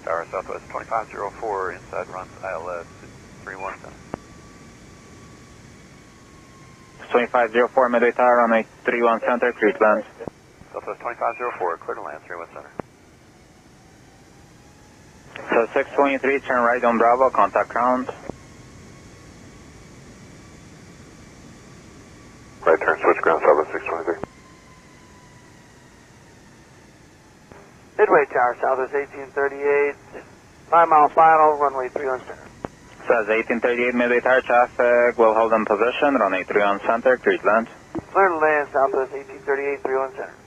Tower Southwest 2504, inside runs ILS 31 center. 2504 Midway Tower, runway 31 center, clear to land. Southwest 2504, clear to land 31 center. So 623, turn right on Bravo, contact ground. Right turn, switch ground, Southwest 623. Midway Tower, Southwest 1838, 5 mile final, runway 31 center. Says 1838 Midway Tower, traffic will hold in position, runway 31 center, clear to land. Clear to land, Southwest 1838, 31 center.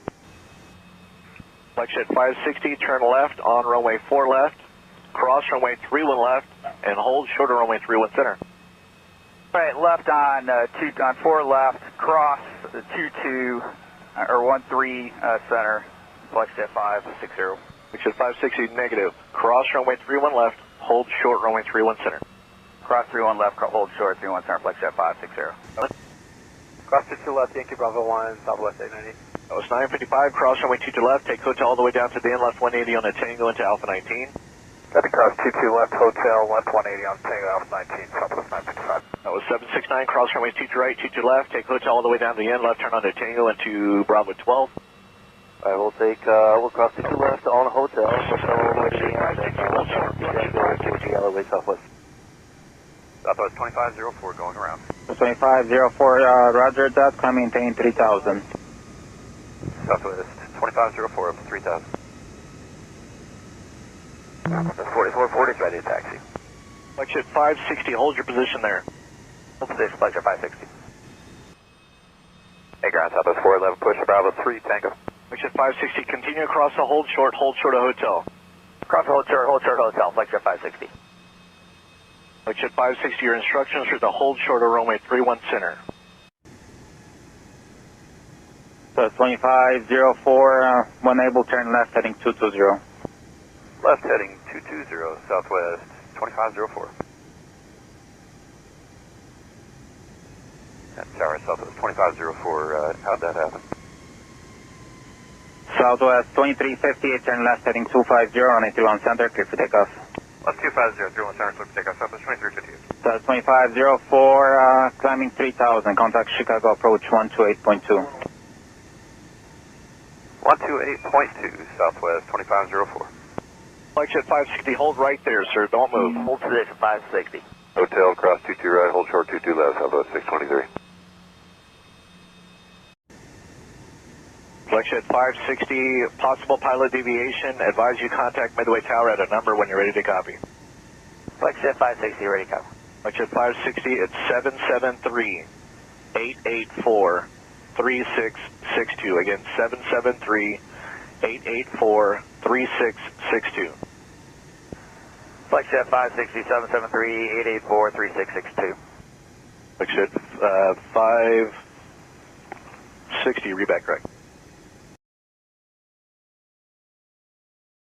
Flex at 560, turn left on runway 4 left, cross runway 31 left, and hold short of runway 31 center. Right, left on 4 left, cross 22 or 13 center, flex at 560. Flex at 560 negative, cross runway 31 left, hold short runway 31 center. Cross 31 left, hold short 31 center, flex at 560. Cross 22 left, Yankee Bravo 1, Southwest 890. That was 955, cross runway 22 left, take hotel all the way down to the end, left 180 on a Tango into Alpha 19. Got to cross 22 left, hotel, left 180 on Tango Alpha 19, Southwest 955. That was 769, cross runway 22 right, 22 left, take hotel all the way down to the end, left turn onto Tango into Bravo 12. Alright, we'll take, we'll cross 22 left on hotel, hotel all the way to the end, Southwest. Southwest 2504, going around. 2504, roger that, climb maintain 3000. Southwest 2504, up to 3000. 4440 is ready to taxi. Flex at 560, hold your position there. Hold position, flex at 560. Hey, ground, Southwest 411, push Bravo 3, Tango. Flex at 560, continue across the hold short of hotel. Cross hold short, hotel, flex at 560. Flex at 560, your instructions are to hold short of runway 31 center. So 2504, when able, turn left heading 220. Left heading 220, Southwest 2504. That Tower Southwest 2504, how'd that happen? Southwest 2358, turn left heading 250 on a 31 center, clear for takeoff. Left 250, 31 center, clear for takeoff, Southwest 2358. So 2504, climbing 3000, contact Chicago approach 128.2. 128.2, Southwest 2504. Flex at 560, hold right there, sir, don't move. Hold position, 560. Hotel, cross 22 right, hold short 22 left, Southwest 623. Flex at 560, possible pilot deviation, advise you contact Midway Tower at a number when you're ready to copy. Flex at 560, ready to go. Flex at 560, it's 773-884-3662. Again, 773-884-3662. Flex at 560, 773-884-3662. Flex at 560, read back correct.